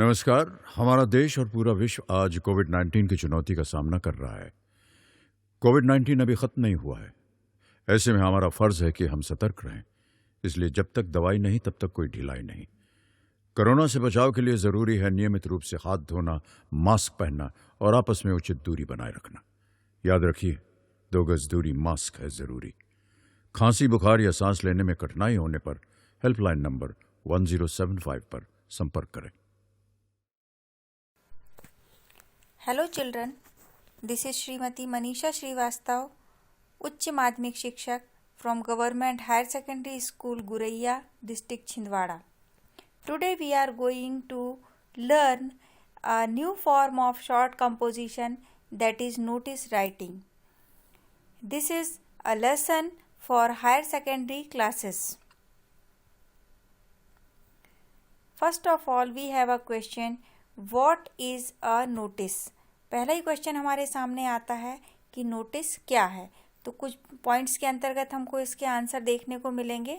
नमस्कार। हमारा देश और पूरा विश्व आज कोविड-19 की चुनौती का सामना कर रहा है। कोविड-19 अभी खत्म नहीं हुआ है। ऐसे में हमारा फर्ज है कि हम सतर्क रहें। इसलिए जब तक दवाई नहीं तब तक कोई ढिलाई नहीं। कोरोना से बचाव के लिए जरूरी है नियमित रूप से हाथ धोना, मास्क पहनना और आपस में उचित दूरी बनाए रखना। याद रखिए, 2 गज दूरी मास्क है जरूरी। खांसी, बुखार या सांस लेने में कठिनाई होने पर हेल्पलाइन नंबर 1075 पर संपर्क करें। Hello children, this is Shrimati Manisha Shrivastava, उच्च माध्यमिक शिक्षक from government higher secondary school Guraiya, district Chhindwara. Today we are going to learn a new form of short composition, that is notice writing. This is a lesson for higher secondary classes. First of all, we have a question. What is a notice? पहला ही question हमारे सामने आता है कि notice क्या है. तो कुछ पॉइंट्स के अंतर्गत हमको इसके आंसर देखने को मिलेंगे.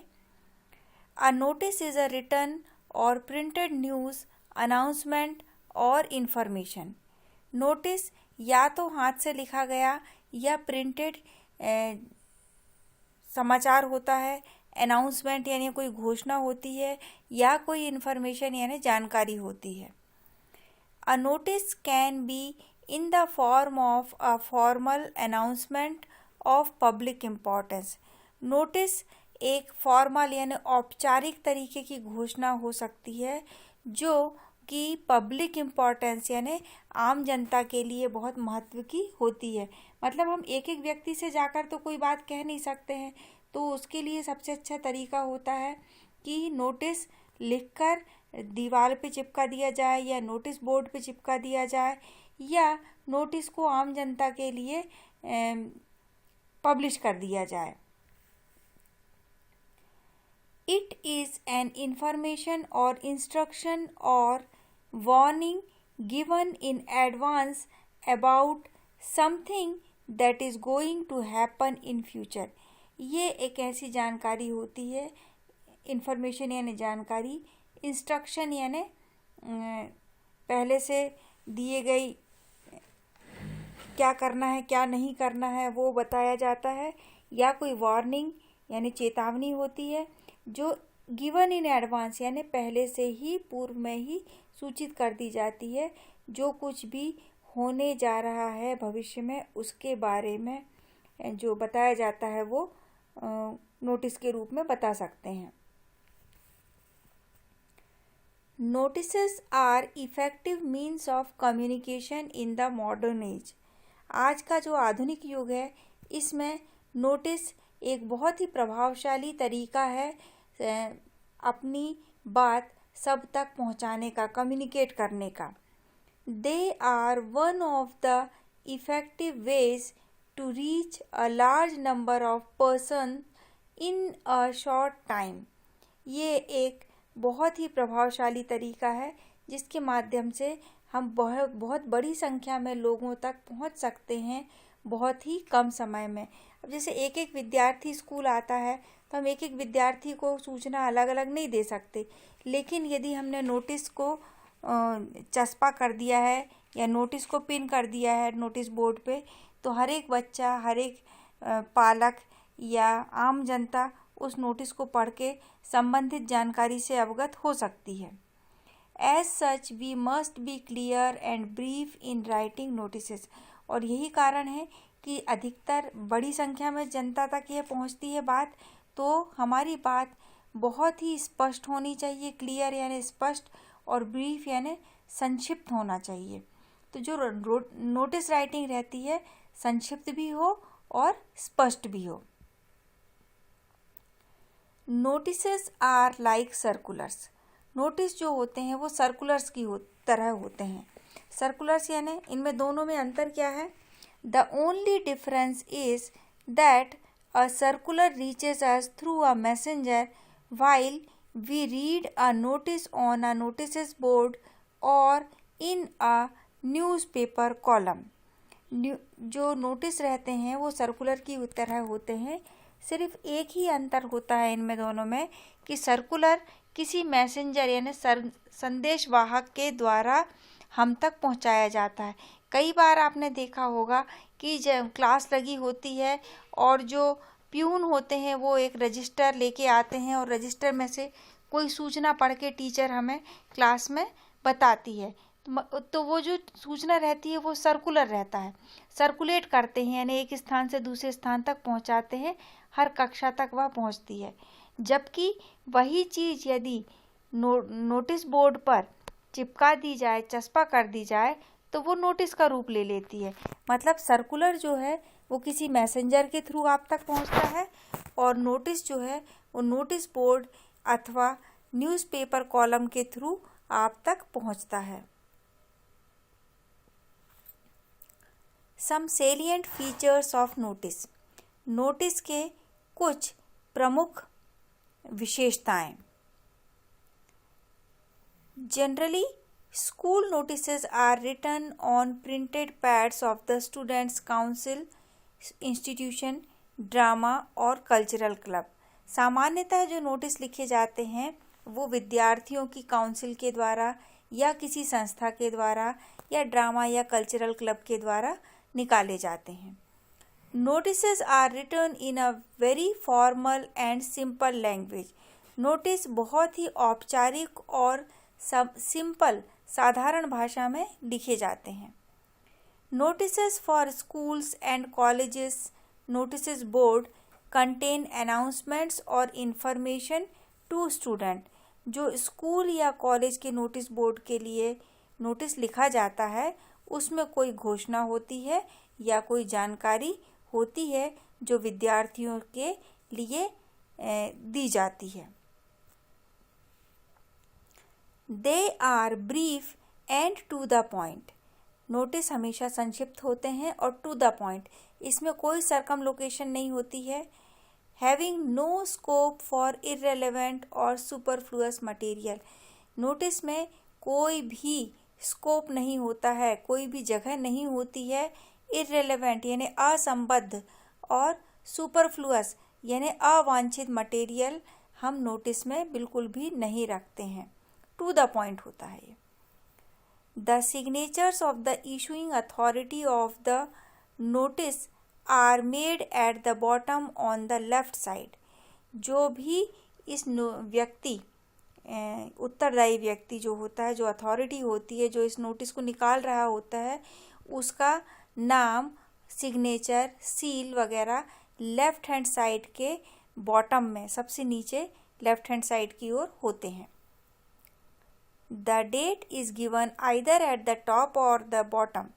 A notice is a written or printed news, announcement और information. नोटिस या तो हाथ से लिखा गया या प्रिंटेड समाचार होता है, अनाउंसमेंट यानी कोई घोषणा होती है, या कोई इन्फॉर्मेशन यानी जानकारी होती है. A notice can be in the form of a formal announcement of public importance. Notice एक फॉर्मल यानी औपचारिक तरीके की घोषणा हो सकती है जो कि पब्लिक इम्पोर्टेंस यानी आम जनता के लिए बहुत महत्व की होती है. मतलब हम एक एक व्यक्ति से जाकर तो कोई बात कह नहीं सकते हैं, तो उसके लिए सबसे अच्छा तरीका होता है कि नोटिस लिखकर दीवार पे चिपका दिया जाए या नोटिस बोर्ड पे चिपका दिया जाए या नोटिस को आम जनता के लिए पब्लिश कर दिया जाए. It is an information or instruction or warning given in advance about something that is going to happen in future. ये एक ऐसी जानकारी होती है, इंफॉर्मेशन यानी जानकारी, इंस्ट्रक्शन यानी पहले से दिए गई क्या करना है क्या नहीं करना है वो बताया जाता है, या कोई वार्निंग यानी चेतावनी होती है जो गिवन इन एडवांस यानी पहले से ही पूर्व में ही सूचित कर दी जाती है. जो कुछ भी होने जा रहा है भविष्य में उसके बारे में जो बताया जाता है वो नोटिस के रूप में बता सकते हैं. Notices are effective means of communication in the modern age. आज का जो आधुनिक युग है इसमें नोटिस एक बहुत ही प्रभावशाली तरीका है अपनी बात सब तक पहुंचाने का, कम्युनिकेट करने का. They are one of the effective ways to reach a large number of person in a short time. ये एक बहुत ही प्रभावशाली तरीका है जिसके माध्यम से हम बहुत बड़ी संख्या में लोगों तक पहुंच सकते हैं बहुत ही कम समय में. अब जैसे एक एक विद्यार्थी स्कूल आता है तो हम एक एक विद्यार्थी को सूचना अलग अलग नहीं दे सकते, लेकिन यदि हमने नोटिस को चस्पा कर दिया है या नोटिस को पिन कर दिया है नोटिस बोर्ड पे, तो हर एक बच्चा, हर एक पालक या आम जनता उस नोटिस को पढ़ के संबंधित जानकारी से अवगत हो सकती है. As such, we must be clear and brief in writing notices. और यही कारण है कि अधिकतर बड़ी संख्या में जनता तक यह पहुंचती है बात, तो हमारी बात बहुत ही स्पष्ट होनी चाहिए, क्लियर यानी स्पष्ट, और ब्रीफ यानी संक्षिप्त होना चाहिए. तो जो नोटिस राइटिंग रहती है संक्षिप्त भी हो और स्पष्ट भी हो. Notices are like circulars. Notice जो होते हैं वो सर्कुलर्स की तरह होते हैं. सर्कुलर्स यानी इनमें दोनों में अंतर क्या है? The only difference is that a circular reaches us through a messenger while we read a notice on a notices board or in a newspaper column. जो नोटिस रहते हैं वो सर्कुलर की तरह होते हैं. सिर्फ एक ही अंतर होता है इनमें दोनों में कि सर्कुलर किसी मैसेंजर यानी संदेश वाहक के द्वारा हम तक पहुंचाया जाता है। कई बार आपने देखा होगा कि जब क्लास लगी होती है और जो प्यून होते हैं वो एक रजिस्टर लेके आते हैं और रजिस्टर में से कोई सूचना पढ़ के टीचर हमें क्लास में बताती है। तो वो जो सूचना रहती है वो सर्कुलर रहता है, सर्कुलेट करते हैं यानी एक स्थान से दूसरे स्थान तक पहुंचाते हैं, हर कक्षा तक वह पहुंचती है। जबकि वही चीज़ यदि नोटिस बोर्ड पर चिपका दी जाए, चस्पा कर दी जाए, तो वो नोटिस का रूप ले लेती है। मतलब सर्कुलर जो है वो किसी मैसेंजर के थ्रू आप तक पहुंचता है और नोटिस जो है वो नोटिस बोर्ड अथवा न्यूज़पेपर कॉलम के थ्रू आप तक पहुंचता है। Some salient features of notice. Notice के कुछ प्रमुख विशेषताएं। Generally school notices are written on printed pads of the students council, institution, drama और कल्चरल क्लब। सामान्यतः जो नोटिस लिखे जाते हैं वो विद्यार्थियों की काउंसिल के द्वारा या किसी संस्था के द्वारा या ड्रामा या कल्चरल क्लब के द्वारा निकाले जाते हैं। Notices are written in a very formal and simple language. Notice बहुत ही औपचारिक और सिंपल साधारण भाषा में लिखे जाते हैं। Notices for schools and colleges notice board contain announcements और इंफॉर्मेशन टू स्टूडेंट। जो स्कूल या कॉलेज के नोटिस बोर्ड के लिए नोटिस लिखा जाता है उसमें कोई घोषणा होती है या कोई जानकारी होती है जो विद्यार्थियों के लिए दी जाती है। They are brief and to the point. Notice हमेशा संक्षिप्त होते हैं और टू द पॉइंट, इसमें कोई सरकमलोकेशन नहीं होती है। Having no scope for irrelevant और सुपरफ्लुअस मटेरियल। नोटिस में कोई भी स्कोप नहीं होता है, कोई भी जगह नहीं होती है। इररेलेवेंट यानी असंबद्ध और सुपरफ्लुअस यानी अवांछित मटेरियल हम नोटिस में बिल्कुल भी नहीं रखते हैं। टू द पॉइंट होता है ये। The signatures of the issuing authority of the notice are made at the bottom on the left side. जो भी इस व्यक्ति उत्तरदायी व्यक्ति जो होता है, जो अथॉरिटी होती है, जो इस नोटिस को निकाल रहा होता है, उसका नाम, सिग्नेचर, सील वगैरह लेफ्ट हैंड साइड के बॉटम में सबसे नीचे लेफ्ट हैंड साइड की ओर होते हैं। The date is given either at the top or the bottom.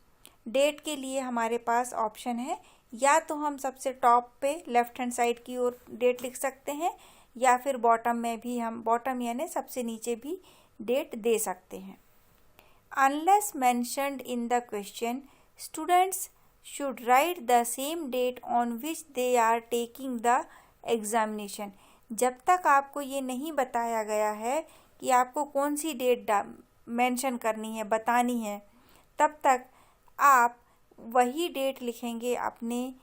Date के लिए हमारे पास ऑप्शन है, या तो हम सबसे टॉप पे लेफ्ट हैंड साइड की ओर डेट लिख सकते हैं या फिर बॉटम में भी हम, बॉटम यानी सबसे नीचे भी डेट दे सकते हैं। Unless mentioned in the question, students should write the same date on which they are taking the examination. जब तक आपको ये नहीं बताया गया है कि आपको कौन सी डेट मेंशन करनी है, बतानी है, तब तक आप वही डेट लिखेंगे अपने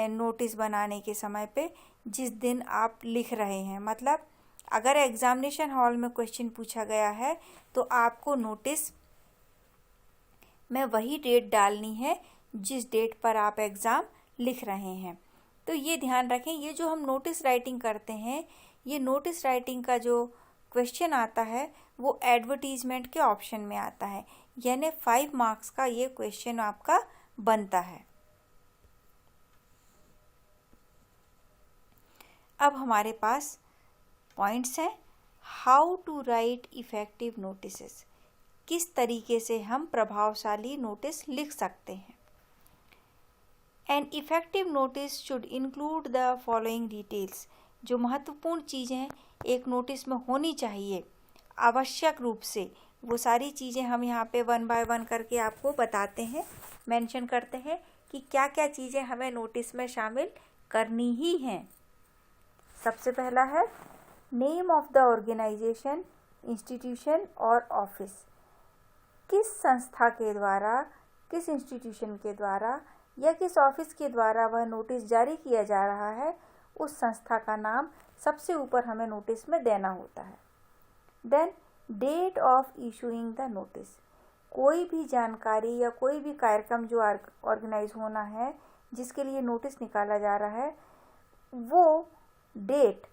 नोटिस बनाने के समय पे जिस दिन आप लिख रहे हैं। मतलब अगर एग्जामिनेशन हॉल में क्वेश्चन पूछा गया है तो आपको नोटिस में वही डेट डालनी है जिस डेट पर आप एग्ज़ाम लिख रहे हैं। तो ये ध्यान रखें, ये जो हम नोटिस राइटिंग करते हैं, ये नोटिस राइटिंग का जो क्वेश्चन आता है वो एडवर्टीजमेंट के ऑप्शन में आता है, यानी 5 मार्क्स का ये क्वेश्चन आपका बनता है। अब हमारे पास पॉइंट्स हैं। How to write effective notices. किस तरीके से हम प्रभावशाली नोटिस लिख सकते हैं। An effective notice should include the following details. जो महत्वपूर्ण चीज़ें एक नोटिस में होनी चाहिए आवश्यक रूप से, वो सारी चीज़ें हम यहाँ पे 1 बाय 1 करके आपको बताते हैं, मेंशन करते हैं कि क्या क्या चीज़ें हमें नोटिस में शामिल करनी ही हैं। सबसे पहला है name of the organisation, institution or office. किस संस्था के द्वारा, किस इंस्टीट्यूशन के द्वारा या किस ऑफिस के द्वारा वह नोटिस जारी किया जा रहा है, उस संस्था का नाम सबसे ऊपर हमें नोटिस में देना होता है। Then date of issuing the notice, कोई भी जानकारी या कोई भी कार्यक्रम जो ऑर्गेनाइज होना है जिसके लिए नोटिस निकाला जा रहा है, वो डेट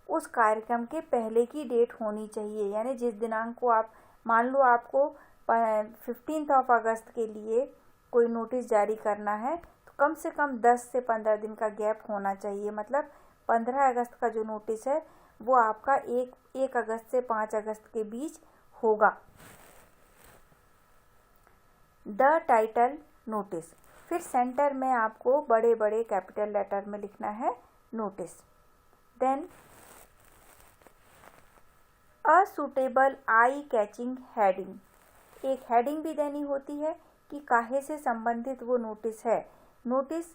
उस कार्यक्रम के पहले की डेट होनी चाहिए। यानी जिस दिनांक को आप, मान लो आपको 15 अगस्त के लिए कोई नोटिस जारी करना है, तो कम से कम 10 से 15 दिन का गैप होना चाहिए। मतलब 15 अगस्त का जो नोटिस है वो आपका 1 अगस्त से 5 अगस्त के बीच होगा। द टाइटल नोटिस, फिर सेंटर में आपको बड़े बड़े कैपिटल लेटर में लिखना है notice. Then a suitable eye catching heading, एक हेडिंग भी देनी होती है कि काहे से संबंधित वो नोटिस है, नोटिस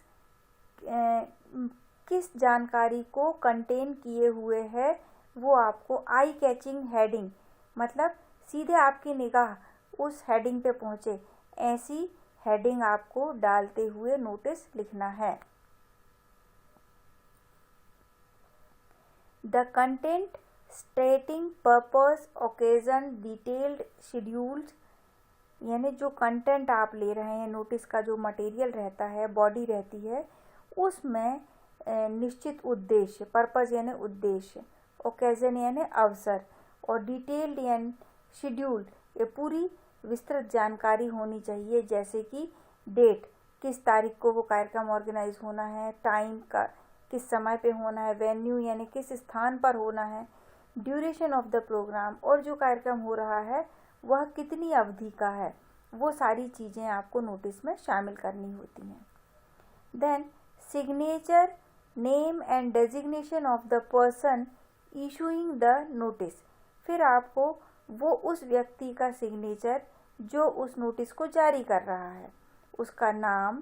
किस जानकारी को कंटेन किए हुए है, वो आपको आई कैचिंग हेडिंग, मतलब सीधे आपकी निगाह उस हेडिंग पे पहुंचे, ऐसी हेडिंग आपको डालते हुए नोटिस लिखना है। The content स्टेटिंग purpose occasion detailed scheduled, यानी जो कंटेंट आप ले रहे हैं, नोटिस का जो मटेरियल रहता है, बॉडी रहती है, उसमें निश्चित उद्देश्य, पर्पस यानी उद्देश्य, ओकेजन यानी अवसर, और डिटेल्ड यानी शेड्यूल्ड, ये पूरी विस्तृत जानकारी होनी चाहिए। जैसे कि डेट, किस तारीख को वो कार्यक्रम ऑर्गेनाइज होना है, टाइम का किस समय पे होना है, वेन्यू यानी किस स्थान पर होना है, ड्यूरेशन ऑफ द प्रोग्राम, और जो कार्यक्रम हो रहा है वह कितनी अवधि का है, वो सारी चीज़ें आपको नोटिस में शामिल करनी होती हैं। Then signature, name and designation of the person issuing the notice, फिर आपको वो उस व्यक्ति का सिग्नेचर जो उस नोटिस को जारी कर रहा है, उसका नाम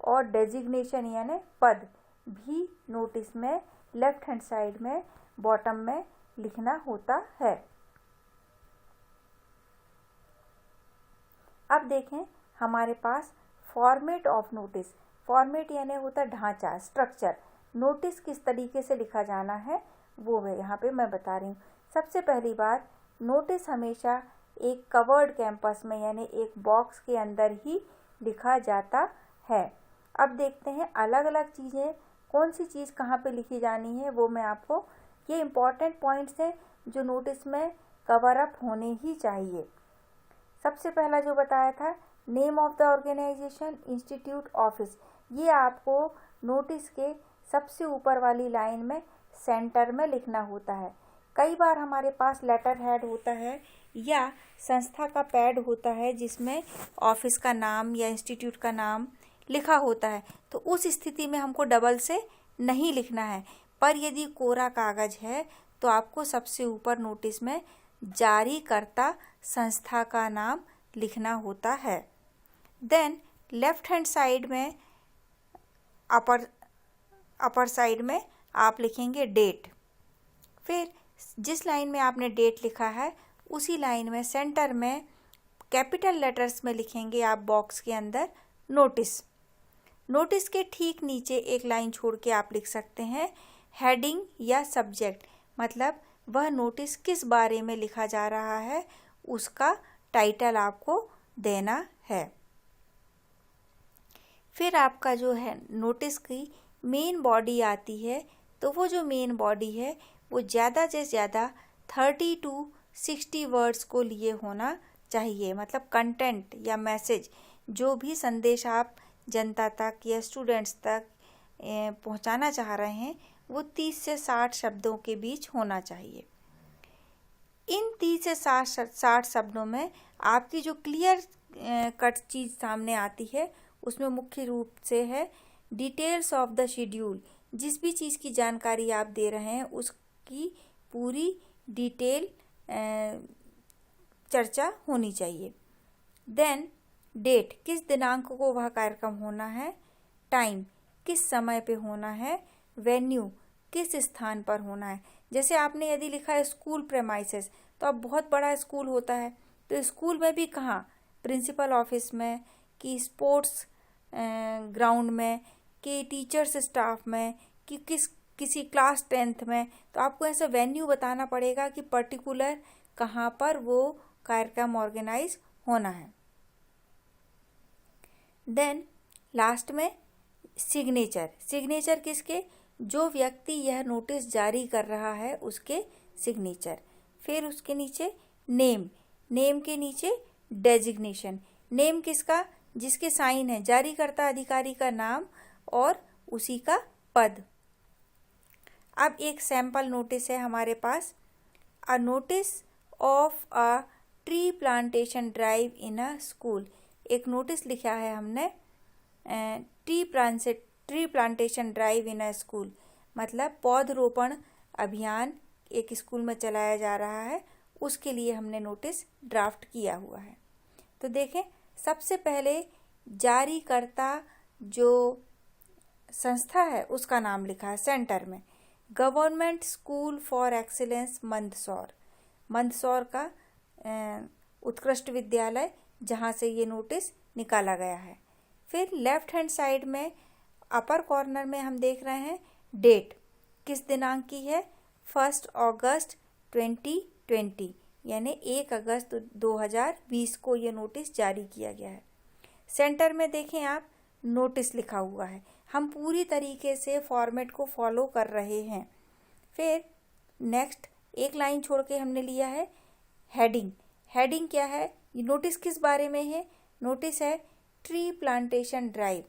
और डेजिग्नेशन यानी पद भी नोटिस में लेफ्ट हैंड साइड में बॉटम में लिखना होता है। अब देखें हमारे पास फॉर्मेट ऑफ नोटिस, फॉर्मेट यानी होता ढांचा, स्ट्रक्चर, नोटिस किस तरीके से लिखा जाना है वो यहाँ पे मैं बता रही हूँ। सबसे पहली बात, नोटिस हमेशा एक कवर्ड कैंपस में यानी एक बॉक्स के अंदर ही लिखा जाता है। अब देखते हैं अलग अलग चीज़ें, कौन सी चीज़ कहाँ पे लिखी जानी है, वो मैं आपको, ये इम्पॉर्टेंट पॉइंट्स हैं जो नोटिस में कवर अप होने ही चाहिए। सबसे पहला जो बताया था, name of the organisation, institute, office, ये आपको नोटिस के सबसे ऊपर वाली लाइन में सेंटर में लिखना होता है। कई बार हमारे पास लेटर हेड होता है या संस्था का पैड होता है जिसमें ऑफिस का नाम या इंस्टीट्यूट का नाम लिखा होता है, तो उस स्थिति में हमको डबल से नहीं लिखना है। पर यदि कोरा कागज है तो आपको सबसे ऊपर नोटिस में जारीकर्ता संस्था का नाम लिखना होता है। देन लेफ्ट हैंड साइड में अपर साइड में आप लिखेंगे डेट, फिर जिस लाइन में आपने डेट लिखा है उसी लाइन में सेंटर में कैपिटल लेटर्स में लिखेंगे आप बॉक्स के अंदर नोटिस। नोटिस के ठीक नीचे एक लाइन छोड़ के आप लिख सकते हैं हेडिंग या सब्जेक्ट, मतलब वह नोटिस किस बारे में लिखा जा रहा है उसका टाइटल आपको देना है। फिर आपका जो है नोटिस की मेन बॉडी आती है, तो वो जो मेन बॉडी है वो ज़्यादा से ज़्यादा 30 to 60 वर्ड्स को लिए होना चाहिए। मतलब कंटेंट या मैसेज, जो भी संदेश आप जनता तक या स्टूडेंट्स तक पहुंचाना चाह रहे हैं वो 30 से 60 शब्दों के बीच होना चाहिए। इन 30 से 60 शब्दों में आपकी जो क्लियर कट चीज़ सामने आती है उसमें मुख्य रूप से है डिटेल्स ऑफ द शेड्यूल, जिस भी चीज़ की जानकारी आप दे रहे हैं उसकी पूरी डिटेल चर्चा होनी चाहिए। देन डेट, किस दिनांक को वह कार्यक्रम होना है, टाइम, किस समय पे होना है, वेन्यू, किस स्थान पर होना है। जैसे आपने यदि लिखा है स्कूल प्रेमाइसेस, तो अब बहुत बड़ा स्कूल होता है, तो स्कूल में भी कहाँ, प्रिंसिपल ऑफिस में, कि स्पोर्ट्स ग्राउंड में, कि टीचर्स स्टाफ में, कि किसी क्लास 10th में, तो आपको ऐसा वेन्यू बताना पड़ेगा कि पर्टिकुलर कहाँ पर वो कार्यक्रम ऑर्गेनाइज होना है। देन लास्ट में सिग्नेचर किसके, जो व्यक्ति यह नोटिस जारी कर रहा है उसके सिग्नेचर। फिर उसके नीचे नेम के नीचे डेजिग्नेशन, नेम किसका, जिसके साइन है, जारीकर्ता अधिकारी का नाम और उसी का पद। अब एक सैंपल नोटिस है हमारे पास, a notice of a tree plantation drive in a school. एक नोटिस लिखा है हमने, tree plantation drive in a school, मतलब पौधरोपण अभियान एक स्कूल में चलाया जा रहा है, उसके लिए हमने नोटिस ड्राफ्ट किया हुआ है। तो देखें, सबसे पहले जारीकर्ता जो संस्था है उसका नाम लिखा है सेंटर में, government school for excellence Mandsaur का उत्कृष्ट विद्यालय, जहाँ से ये नोटिस निकाला गया है। फिर लेफ्ट हैंड साइड में अपर कॉर्नर में हम देख रहे हैं डेट, किस दिनांक की है, 1 अगस्त 2020, यानी 1 अगस्त 2020 को ये नोटिस जारी किया गया है। सेंटर में देखें आप, नोटिस लिखा हुआ है। हम पूरी तरीके से फॉर्मेट को फॉलो कर रहे हैं। फिर नेक्स्ट एक लाइन छोड़ के हमने लिया है हेडिंग क्या है, ये नोटिस किस बारे में है, नोटिस है ट्री प्लांटेशन ड्राइव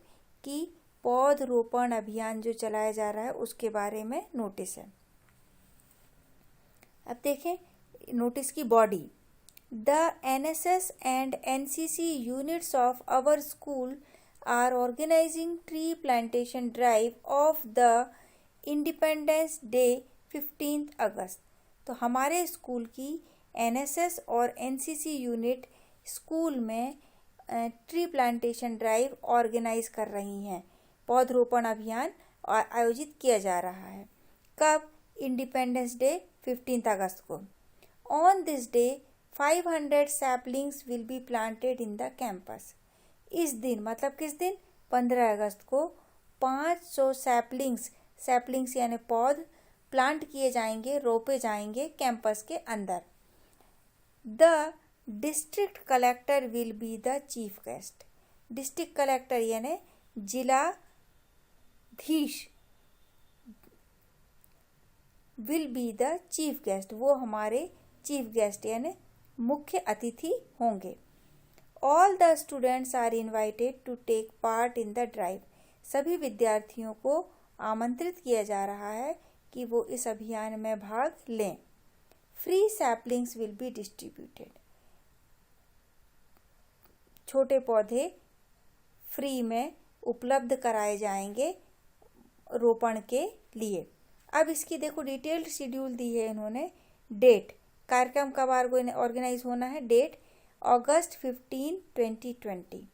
की पौधरोपण अभियान जो चलाया जा रहा है उसके बारे में नोटिस है। अब देखें नोटिस की body, the NSS and NCC units of our school are organizing tree plantation drive of the Independence Day 15th अगस्त। तो हमारे स्कूल की NSS और NCC यूनिट स्कूल में ट्री प्लांटेशन ड्राइव ऑर्गेनाइज कर रही हैं, पौधरोपण अभियान आयोजित किया जा रहा है। कब, इंडिपेंडेंस डे 15 अगस्त को। On this day 500 saplings will be planted in the campus. इस दिन, मतलब किस दिन, 15 अगस्त को 500 सैपलिंग्स यानी पौध प्लांट किए जाएंगे, रोपे जाएंगे कैंपस के अंदर। The district collector will be the chief guest. District collector यानी जिलाधीश will be the chief guest, वो हमारे चीफ गेस्ट यानी मुख्य अतिथि होंगे। All the students are invited to take part in the drive. सभी विद्यार्थियों को आमंत्रित किया जा रहा है कि वो इस अभियान में भाग लें। Free saplings will be distributed. छोटे पौधे फ्री में उपलब्ध कराए जाएंगे रोपण के लिए। अब इसकी देखो डिटेल्ड शेड्यूल दी है इन्होंने। डेट, कार्यक्रम कब ऑर्गेनाइज होना है, डेट अगस्त 15, 2020,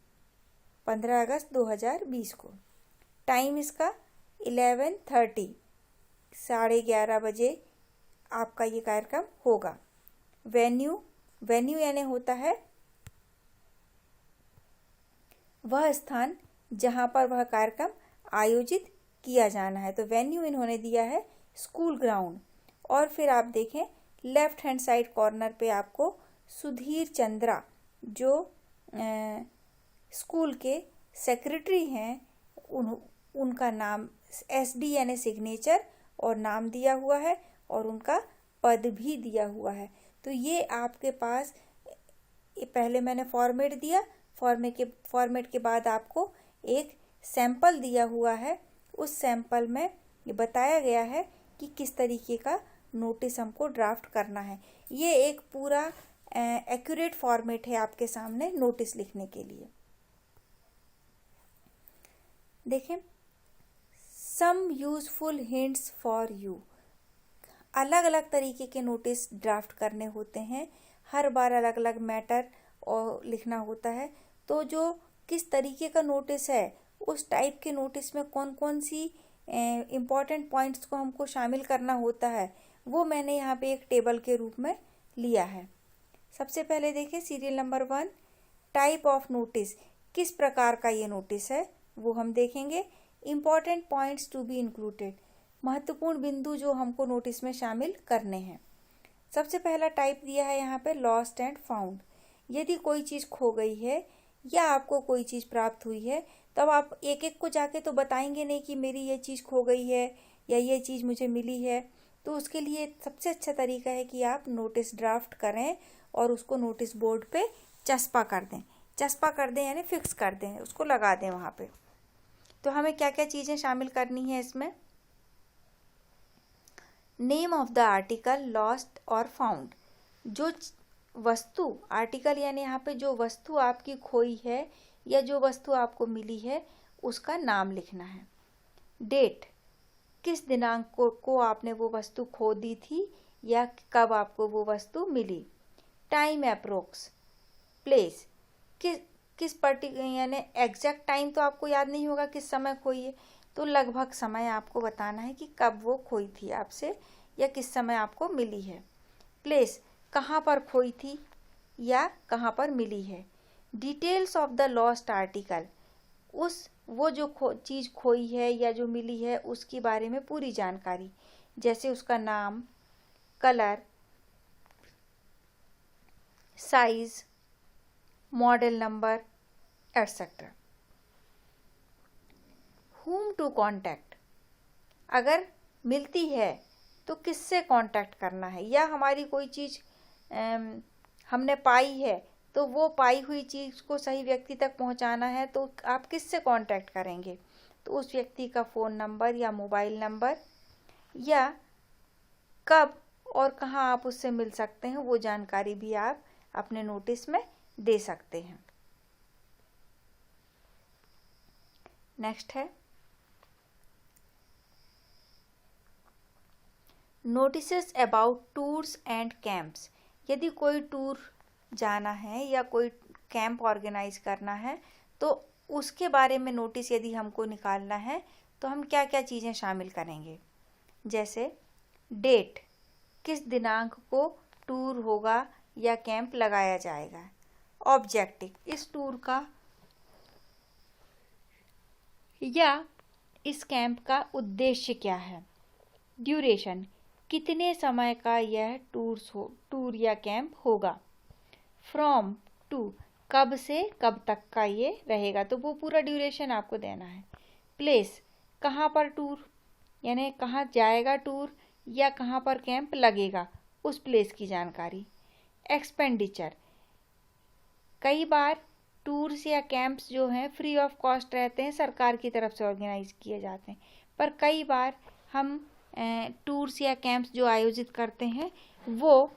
15 अगस्त 2020 को। टाइम इसका 11:30, 11:30 बजे आपका ये कार्यक्रम होगा। वेन्यू यानी होता है वह स्थान जहाँ पर वह कार्यक्रम आयोजित किया जाना है। तो वेन्यू इन्होंने दिया है स्कूल ग्राउंड। और फिर आप देखें लेफ्ट हैंड साइड कॉर्नर पे आपको सुधीर चंद्रा जो स्कूल के सेक्रेटरी हैं उनका नाम SD यानी सिग्नेचर और नाम दिया हुआ है और उनका पद भी दिया हुआ है। तो ये आपके पास पहले मैंने फॉर्मेट दिया, फॉर्मेट के बाद आपको एक सैंपल दिया हुआ है। उस सैंपल में ये बताया गया है कि किस तरीके का नोटिस हमको ड्राफ्ट करना है। ये एक पूरा एक्यूरेट फॉर्मेट है आपके सामने नोटिस लिखने के लिए। देखें, some useful hints for you. अलग अलग तरीके के नोटिस ड्राफ्ट करने होते हैं, हर बार अलग अलग मैटर और लिखना होता है। तो जो किस तरीके का नोटिस है, उस टाइप के नोटिस में कौन कौन सी इम्पॉर्टेंट पॉइंट्स को हमको शामिल करना होता है, वो मैंने यहाँ पे एक टेबल के रूप में लिया है। सबसे पहले देखें serial number 1, type of notice, किस प्रकार का ये नोटिस है वो हम देखेंगे। Important points to be included, महत्वपूर्ण बिंदु जो हमको नोटिस में शामिल करने हैं। सबसे पहला टाइप दिया है यहाँ पे लॉस्ट एंड फाउंड। यदि कोई चीज़ खो गई है या आपको कोई चीज़ प्राप्त हुई है तब आप एक एक को जाके तो बताएंगे नहीं कि मेरी ये चीज़ खो गई है या ये चीज़ मुझे मिली है। तो उसके लिए सबसे अच्छा तरीका है कि आप नोटिस ड्राफ्ट करें और उसको नोटिस बोर्ड पे चस्पा कर दें। चस्पा कर दें यानी फिक्स कर दें, उसको लगा दें वहाँ पे। तो हमें क्या क्या चीज़ें शामिल करनी है इसमें? Name of the article lost और फाउंड। जो वस्तु, आर्टिकल यानी यहाँ पे जो वस्तु आपकी खोई है या जो वस्तु आपको मिली है उसका नाम लिखना है। डेट, किस दिनांक को आपने वो वस्तु खो दी थी या कब आपको वो वस्तु मिली। Time approx. प्लेस, किस पर्टिकुलर यानी एग्जैक्ट टाइम तो आपको याद नहीं होगा किस समय खोई है, तो लगभग समय आपको बताना है कि कब वो खोई थी आपसे या किस समय आपको मिली है। प्लेस, कहाँ पर खोई थी या कहाँ पर मिली है। Details of the lost article, वो जो चीज़ खोई है या जो मिली है उसके बारे में पूरी जानकारी, जैसे उसका नाम, colour, size, model number etcetera. whom to contact, अगर मिलती है तो किससे कांटेक्ट करना है, या हमारी कोई चीज़ हमने पाई है तो वो पाई हुई चीज़ को सही व्यक्ति तक पहुंचाना है तो आप किससे कांटेक्ट करेंगे, तो उस व्यक्ति का फ़ोन नंबर या मोबाइल नंबर, या कब और कहाँ आप उससे मिल सकते हैं वो जानकारी भी आप अपने नोटिस में दे सकते हैं। नेक्स्ट है notices about tours and camps. यदि कोई टूर जाना है या कोई कैंप ऑर्गेनाइज करना है तो उसके बारे में नोटिस यदि हमको निकालना है तो हम क्या क्या चीज़ें शामिल करेंगे। जैसे डेट, किस दिनांक को टूर होगा या कैंप लगाया जाएगा। ऑब्जेक्टिव, इस टूर का या इस कैंप का उद्देश्य क्या है। ड्यूरेशन, कितने समय का यह टूर या कैंप होगा। फ्रॉम टू, कब से कब तक का ये रहेगा, तो वो पूरा ड्यूरेशन आपको देना है। प्लेस, कहाँ पर टूर यानी कहाँ जाएगा टूर या कहाँ पर कैंप लगेगा, उस प्लेस की जानकारी। एक्सपेंडिचर, कई बार टूर्स या कैंप्स जो हैं फ्री ऑफ कॉस्ट रहते हैं, सरकार की तरफ से ऑर्गेनाइज किए जाते हैं, पर कई बार हम टूर्स या कैंप्स जो आयोजित करते हैं वो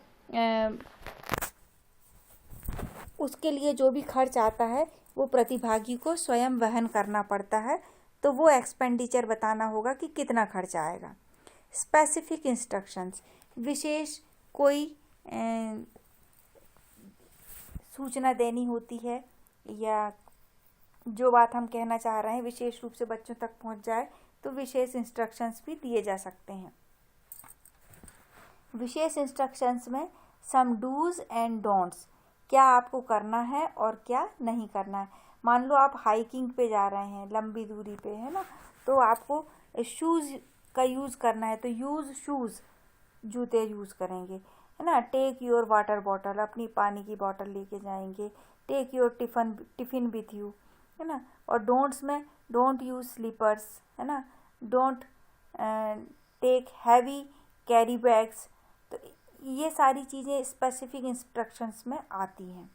उसके लिए जो भी खर्च आता है वो प्रतिभागी को स्वयं वहन करना पड़ता है, तो वो एक्सपेंडिचर बताना होगा कि कितना खर्च आएगा। स्पेसिफिक इंस्ट्रक्शंस, विशेष कोई सूचना देनी होती है या जो बात हम कहना चाह रहे हैं विशेष रूप से बच्चों तक पहुंच जाए तो विशेष इंस्ट्रक्शंस भी दिए जा सकते हैं। विशेष इंस्ट्रक्शंस में सम डूज एंड डोंट्स, क्या आपको करना है और क्या नहीं करना है। मान लो आप हाइकिंग पे जा रहे हैं, लंबी दूरी पे, है ना, तो आपको शूज़ का यूज़ करना है तो यूज़ शूज़, जूते यूज़ करेंगे, है ना। टेक योर वाटर बॉटल, अपनी पानी की बोतल लेके जाएंगे। Take your tiffin with you, है ना। और डोंट्स में डोंट यूज़ स्लीपर्स, है ना, don't take heavy carry bags. तो ये सारी चीज़ें स्पेसिफिक इंस्ट्रक्शंस में आती हैं।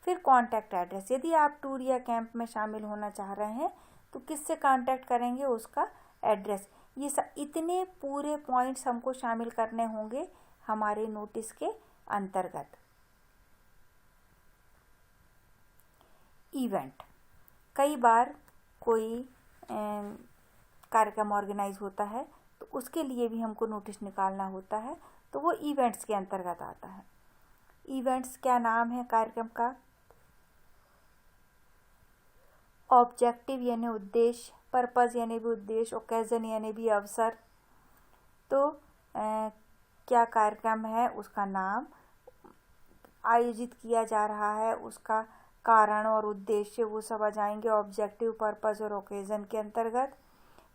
फिर कॉन्टैक्ट एड्रेस, यदि आप टूर या कैंप में शामिल होना चाह रहे हैं तो किससे कांटेक्ट करेंगे, उसका एड्रेस। ये इतने पूरे पॉइंट्स हमको शामिल करने होंगे हमारे नोटिस के अंतर्गत। इवेंट, कई बार कोई कार्यक्रम ऑर्गेनाइज होता है तो उसके लिए भी हमको नोटिस निकालना होता है, तो वो इवेंट्स के अंतर्गत आता है। इवेंट्स क्या नाम है कार्यक्रम का। ऑब्जेक्टिव यानी उद्देश्य, पर्पज़ यानी भी उद्देश्य, ओकेजन यानी भी अवसर। तो क्या कार्यक्रम है, उसका नाम, आयोजित किया जा रहा है, उसका कारण और उद्देश्य, वो सब आ जाएंगे ऑब्जेक्टिव, पर्पज़ और ओकेजन के अंतर्गत।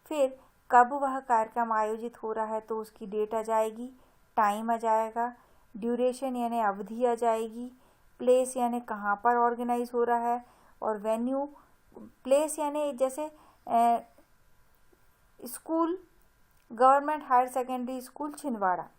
फिर कब वह कार्यक्रम आयोजित हो रहा है तो उसकी डेट आ जाएगी, टाइम आ जाएगा, ड्यूरेशन यानी अवधि आ जाएगी, प्लेस यानी कहाँ पर ऑर्गेनाइज हो रहा है, और वेन्यू, प्लेस यानी जैसे school government higher secondary school Chhindwara,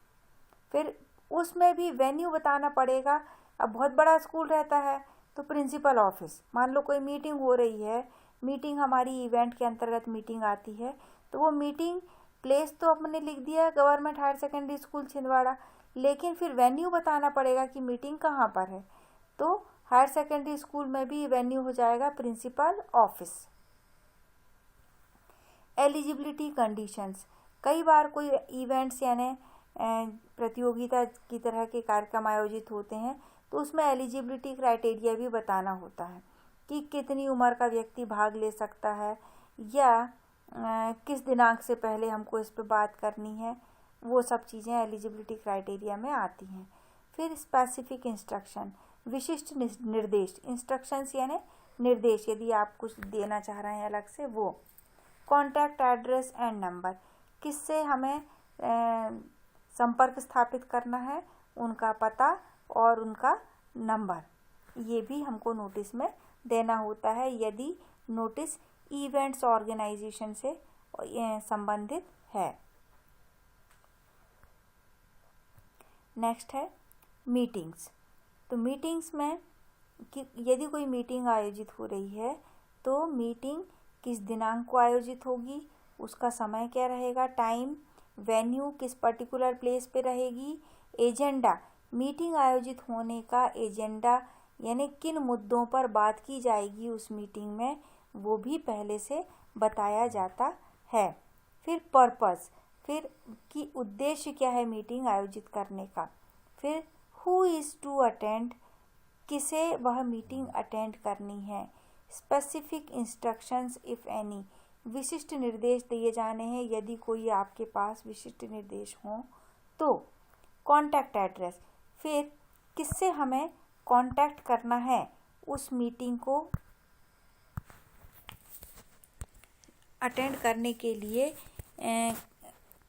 फिर उसमें भी वेन्यू बताना पड़ेगा। अब बहुत बड़ा स्कूल रहता है तो प्रिंसिपल ऑफिस, मान लो कोई मीटिंग हो रही है, मीटिंग हमारी इवेंट के अंतर्गत मीटिंग आती है, तो वो मीटिंग प्लेस तो अपने लिख दिया है government higher secondary school Chhindwara, लेकिन फिर वेन्यू बताना पड़ेगा कि मीटिंग कहाँ पर है, तो हायर सेकेंडरी स्कूल में भी वेन्यू हो जाएगा प्रिंसिपल ऑफिस। एलिजिबिलिटी कंडीशंस, कई बार कोई इवेंट्स यानी प्रतियोगिता की तरह के कार्यक्रम आयोजित होते हैं तो उसमें एलिजिबिलिटी क्राइटेरिया भी बताना होता है कि कितनी उम्र का व्यक्ति भाग ले सकता है, या किस दिनांक से पहले हमको इस पर बात करनी है, वो सब चीज़ें एलिजिबिलिटी क्राइटेरिया में आती हैं। फिर स्पेसिफिक इंस्ट्रक्शन, विशिष्ट निर्देश, इंस्ट्रक्शंस यानी निर्देश, यदि आप कुछ देना चाह रहे हैं अलग से वो। कॉन्टैक्ट एड्रेस एंड नंबर, किससे हमें संपर्क स्थापित करना है, उनका पता और उनका नंबर, ये भी हमको नोटिस में देना होता है यदि नोटिस इवेंट्स ऑर्गेनाइजेशन से संबंधित है। नेक्स्ट है मीटिंग्स। तो मीटिंग्स में यदि कोई मीटिंग आयोजित हो रही है तो मीटिंग किस दिनांक को आयोजित होगी, उसका समय क्या रहेगा, टाइम, वेन्यू किस पर्टिकुलर प्लेस पे रहेगी, एजेंडा, मीटिंग आयोजित होने का एजेंडा यानी किन मुद्दों पर बात की जाएगी उस मीटिंग में, वो भी पहले से बताया जाता है। फिर पर्पस, फिर कि उद्देश्य क्या है मीटिंग आयोजित करने का। फिर हु इज़ टू अटेंड, किसे वह मीटिंग अटेंड करनी है। स्पेसिफिक इंस्ट्रक्शंस इफ एनी, विशिष्ट निर्देश दिए जाने हैं यदि कोई आपके पास विशिष्ट निर्देश हों तो। कॉन्टैक्ट एड्रेस, फिर किससे हमें कांटेक्ट करना है उस मीटिंग को अटेंड करने के लिए,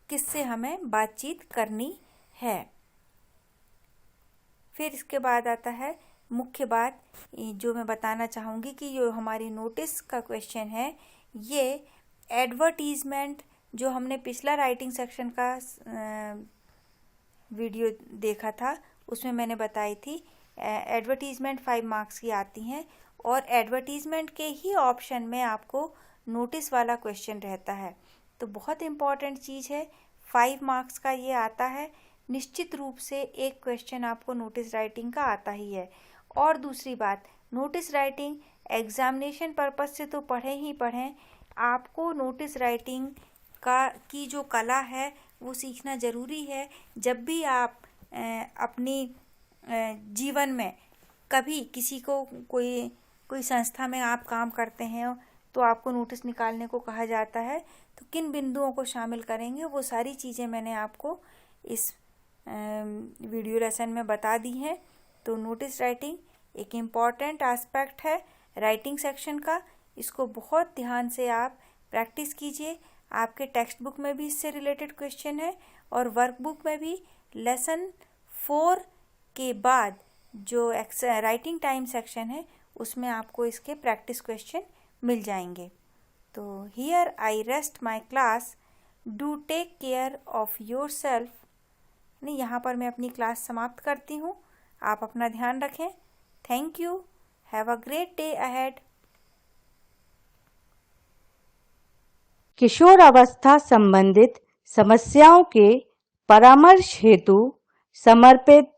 किससे हमें बातचीत करनी है। फिर इसके बाद आता है मुख्य बात जो मैं बताना चाहूँगी कि जो हमारी नोटिस का क्वेश्चन है, ये एडवर्टीज़मेंट जो हमने पिछला राइटिंग सेक्शन का वीडियो देखा था उसमें मैंने बताई थी एडवर्टीज़मेंट 5 मार्क्स की आती हैं, और एडवर्टीज़मेंट के ही ऑप्शन में आपको नोटिस वाला क्वेश्चन रहता है। तो बहुत इम्पॉर्टेंट चीज़ है, 5 मार्क्स का ये आता है। निश्चित रूप से एक क्वेश्चन आपको नोटिस राइटिंग का आता ही है। और दूसरी बात, नोटिस राइटिंग एग्जामिनेशन पर्पस से तो पढ़ें ही पढ़ें, आपको नोटिस राइटिंग की जो कला है वो सीखना ज़रूरी है। जब भी आप अपनी जीवन में कभी किसी को कोई संस्था में आप काम करते हैं तो आपको नोटिस निकालने को कहा जाता है, तो किन बिंदुओं को शामिल करेंगे वो सारी चीज़ें मैंने आपको इस वीडियो लेसन में बता दी हैं। तो नोटिस राइटिंग एक इम्पॉर्टेंट एस्पेक्ट है राइटिंग सेक्शन का, इसको बहुत ध्यान से आप प्रैक्टिस कीजिए। आपके टेक्स्ट बुक में भी इससे रिलेटेड क्वेश्चन है और वर्कबुक में भी लेसन 4 के बाद जो राइटिंग टाइम सेक्शन है उसमें आपको इसके प्रैक्टिस क्वेश्चन मिल जाएंगे। तो here I rest my class, do take care of yourself. नहीं, यहाँ पर मैं अपनी क्लास समाप्त करती हूँ। आप अपना ध्यान रखें। Thank you, have a great day ahead. किशोर अवस्था संबंधित समस्याओं के परामर्श हेतु समर्पित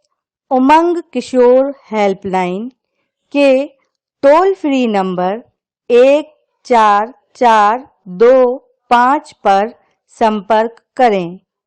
उमंग किशोर हेल्पलाइन के टोल फ्री नंबर 144225 पर संपर्क करें।